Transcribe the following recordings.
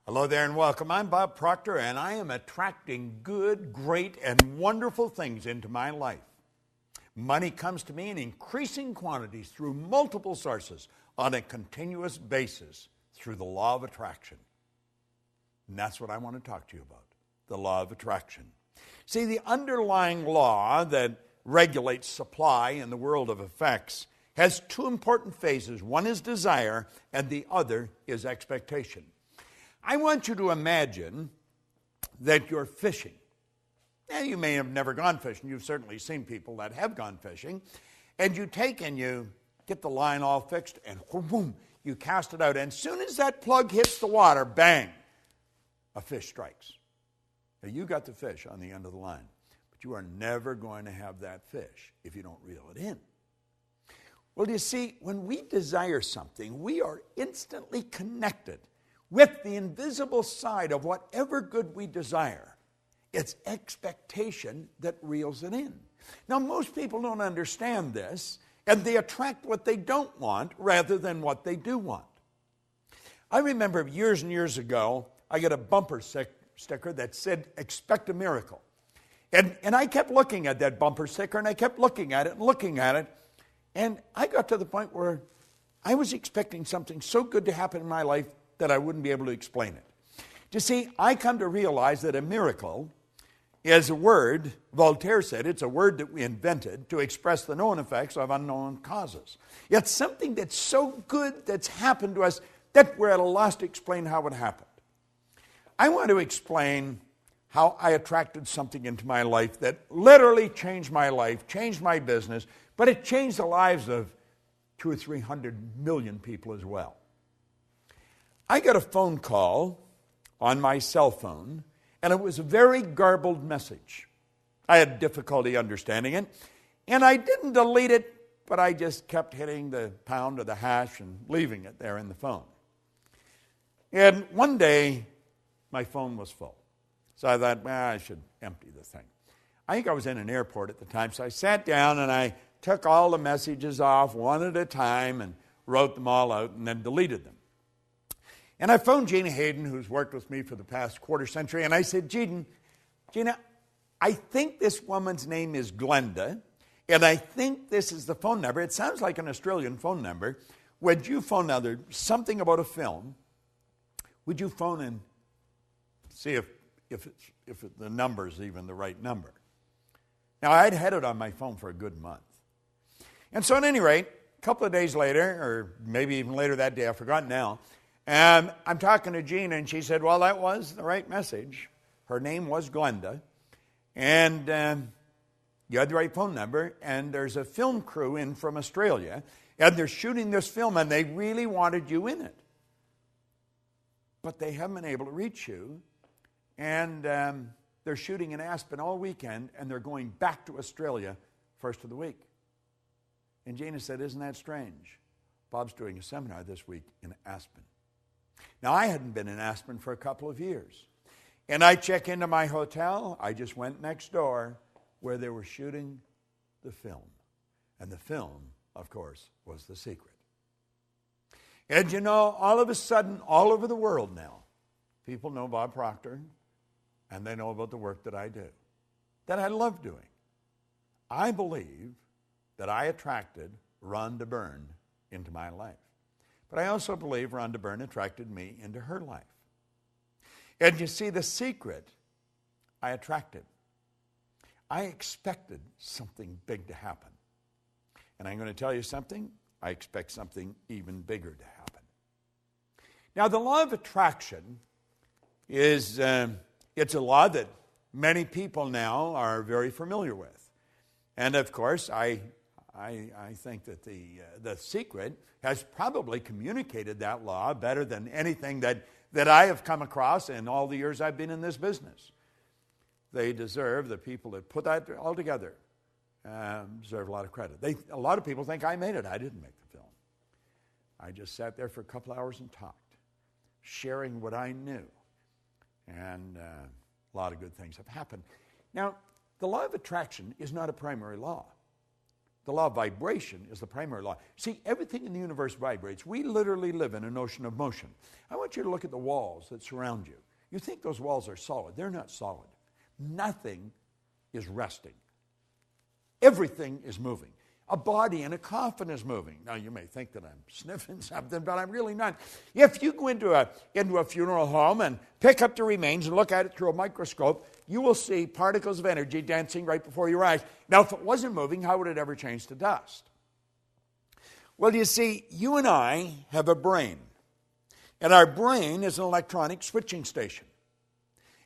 Hello there and welcome. I'm Bob Proctor, and I am attracting good, great, and wonderful things into my life. Money comes to me in increasing quantities through multiple sources on a continuous basis through the law of attraction. And that's what I want to talk to you about, the law of attraction. See, the underlying law that regulates supply in the world of effects has two important phases. One is desire, and the other is expectation. I want you to imagine that you're fishing. Now, you may have never gone fishing. You've certainly seen people that have gone fishing. And you take and you get the line all fixed, and boom, you cast it out. And as soon as that plug hits the water, bang, a fish strikes. Now, you got the fish on the end of the line, but you are never going to have that fish if you don't reel it in. Well, you see, when we desire something, we are instantly connected with the invisible side of whatever good we desire. It's expectation that reels it in. Now, most people don't understand this, and they attract what they don't want rather than what they do want. I remember years and years ago, I got a bumper sticker that said, "Expect a miracle." And I kept looking at that bumper sticker, and I kept looking at it, and I got to the point where I was expecting something so good to happen in my life that I wouldn't be able to explain it. You see, I come to realize that a miracle is a word, Voltaire said, it's a word that we invented to express the known effects of unknown causes. It's something that's so good that's happened to us that we're at a loss to explain how it happened. I want to explain how I attracted something into my life that literally changed my life, changed my business, but it changed the lives of 200 or 300 million people as well. I got a phone call on my cell phone, and it was a very garbled message. I had difficulty understanding it, and I didn't delete it, but I just kept hitting the pound or the hash and leaving it there in the phone. And one day, my phone was full. So I thought, I should empty the thing. I think I was in an airport at the time, so I sat down and I took all the messages off one at a time and wrote them all out and then deleted them. And I phoned Gina Hayden, who's worked with me for the past quarter century, and I said, Gina, I think this woman's name is Glenda, and I think this is the phone number. It sounds like an Australian phone number. Would you phone now? There's something about a film. Would you phone and see if the number's even the right number? Now, I'd had it on my phone for a good month. And so at any rate, a couple of days later, or maybe even later that day, I've forgotten now, and I'm talking to Gina, and she said, well, that was the right message. Her name was Glenda, and you had the right phone number, and there's a film crew in from Australia, and they're shooting this film, and they really wanted you in it. But they haven't been able to reach you, and they're shooting in Aspen all weekend, and they're going back to Australia first of the week. And Gina said, isn't that strange? Bob's doing a seminar this week in Aspen. Now, I hadn't been in Aspen for a couple of years. And I check into my hotel. I just went next door where they were shooting the film. And the film, of course, was The Secret. And you know, all of a sudden, all over the world now, people know Bob Proctor, and they know about the work that I do, that I love doing. I believe that I attracted Rhonda Byrne into my life. But I also believe Rhonda Byrne attracted me into her life. And you see, the secret I attracted. I expected something big to happen. And I'm going to tell you something. I expect something even bigger to happen. Now, the law of attraction is, it's a law that many people now are very familiar with. And of course, I think that the secret has probably communicated that law better than anything that I have come across in all the years I've been in this business. They deserve, the people that put that all together, deserve a lot of credit. A lot of people think I made it. I didn't make the film. I just sat there for a couple hours and talked, sharing what I knew. And a lot of good things have happened. Now, the law of attraction is not a primary law. The law of vibration is the primary law. See, everything in the universe vibrates. We literally live in an ocean of motion. I want you to look at the walls that surround you. You think those walls are solid. They're not solid. Nothing is resting. Everything is moving. A body in a coffin is moving. Now, you may think that I'm sniffing something, but I'm really not. If you go into a funeral home and pick up the remains and look at it through a microscope, you will see particles of energy dancing right before your eyes. Now, if it wasn't moving, how would it ever change to dust? Well, you see, you and I have a brain. And our brain is an electronic switching station.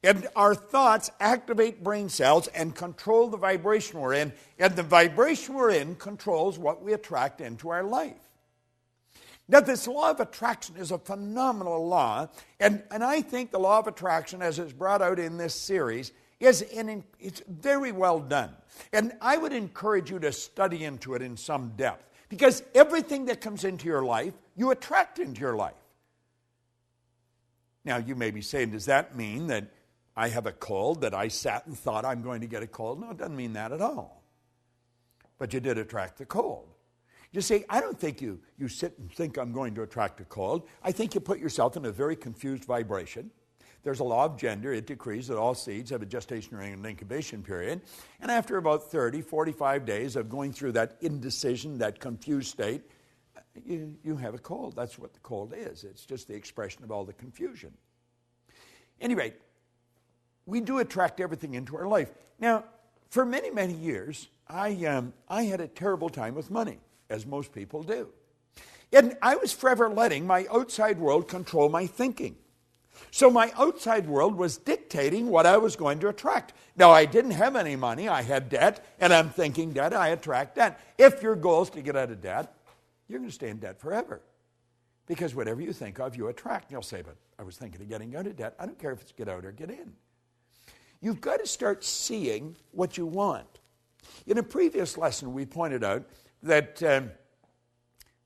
And our thoughts activate brain cells and control the vibration we're in. And the vibration we're in controls what we attract into our life. Now, this law of attraction is a phenomenal law. And I think the law of attraction, as it's brought out in this series, it's very well done. And I would encourage you to study into it in some depth. Because everything that comes into your life, you attract into your life. Now, you may be saying, does that mean that I have a cold, that I sat and thought I'm going to get a cold? No, it doesn't mean that at all. But you did attract the cold. You see, I don't think you sit and think I'm going to attract a cold. I think you put yourself in a very confused vibration. There's a law of gender. It decrees that all seeds have a gestation and incubation period. And after about 30, 45 days of going through that indecision, that confused state, you have a cold. That's what the cold is. It's just the expression of all the confusion. Anyway, we do attract everything into our life. Now, for many, many years, I had a terrible time with money, as most people do. And I was forever letting my outside world control my thinking. So my outside world was dictating what I was going to attract. Now, I didn't have any money. I had debt, and I'm thinking debt, I attract debt. If your goal is to get out of debt, you're going to stay in debt forever. Because whatever you think of, you attract. And you'll say, but I was thinking of getting out of debt. I don't care if it's get out or get in. You've got to start seeing what you want. In a previous lesson, we pointed out that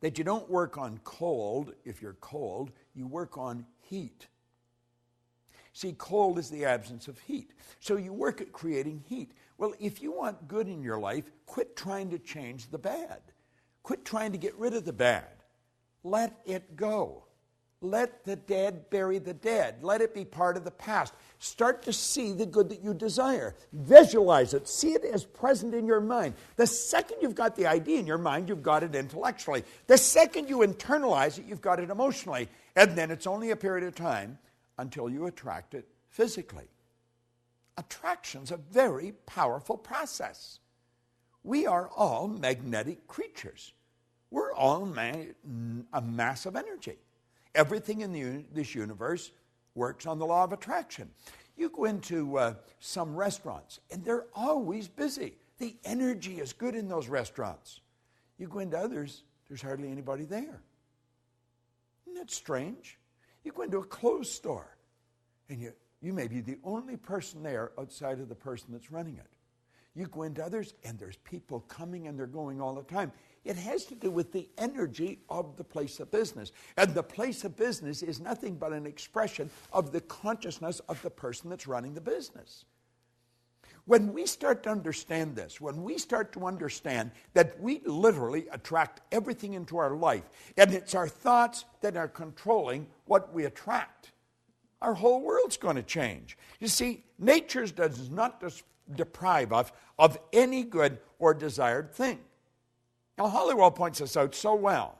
you don't work on cold if you're cold. You work on heat. See, cold is the absence of heat. So you work at creating heat. Well, if you want good in your life, quit trying to change the bad. Quit trying to get rid of the bad. Let it go. Let the dead bury the dead. Let it be part of the past. Start to see the good that you desire. Visualize it. See it as present in your mind. The second you've got the idea in your mind, you've got it intellectually. The second you internalize it, you've got it emotionally. And then it's only a period of time until you attract it physically. Attraction's a very powerful process. We are all magnetic creatures. We're all a mass of energy. Everything in this universe works on the law of attraction. You go into some restaurants, and they're always busy. The energy is good in those restaurants. You go into others, there's hardly anybody there. Isn't that strange? You go into a clothes store, and you may be the only person there outside of the person that's running it. You go into others, and there's people coming and they're going all the time. It has to do with the energy of the place of business. And the place of business is nothing but an expression of the consciousness of the person that's running the business. When we start to understand this, when we start to understand that we literally attract everything into our life, and it's our thoughts that are controlling what we attract, our whole world's going to change. You see, nature does not deprive us of any good or desired thing. Now, Hollywood points this out so well.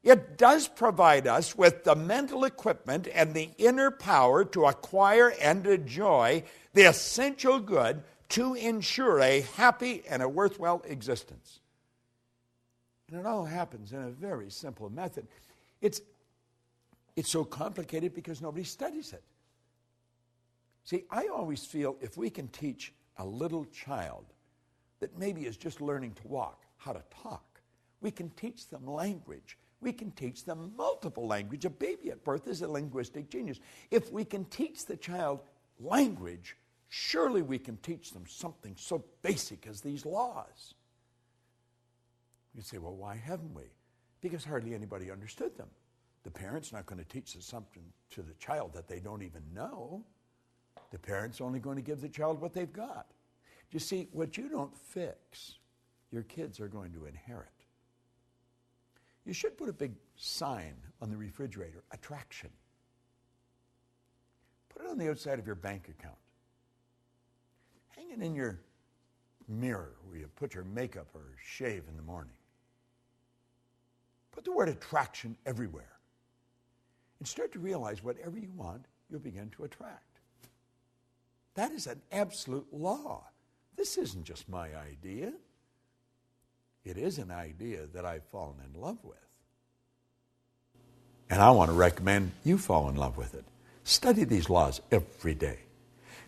It does provide us with the mental equipment and the inner power to acquire and enjoy the essential good to ensure a happy and a worthwhile existence. And it all happens in a very simple method. It's so complicated because nobody studies it. See, I always feel if we can teach a little child that maybe is just learning to walk, how to talk, we can teach them language. We can teach them multiple language. A baby at birth is a linguistic genius. If we can teach the child language, surely we can teach them something so basic as these laws. You say, well, why haven't we? Because hardly anybody understood them. The parent's not going to teach something to the child that they don't even know. The parent's only going to give the child what they've got. You see, what you don't fix, your kids are going to inherit. You should put a big sign on the refrigerator, attraction. Put it on the outside of your bank account. Hang it in your mirror where you put your makeup or shave in the morning. Put the word attraction everywhere. And start to realize whatever you want, you'll begin to attract. That is an absolute law. This isn't just my idea. It is an idea that I've fallen in love with. And I want to recommend you fall in love with it. Study these laws every day.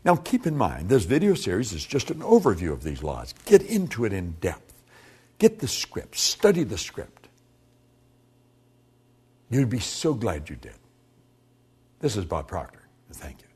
Now keep in mind, this video series is just an overview of these laws. Get into it in depth. Get the script. Study the script. You'd be so glad you did. This is Bob Proctor. Thank you.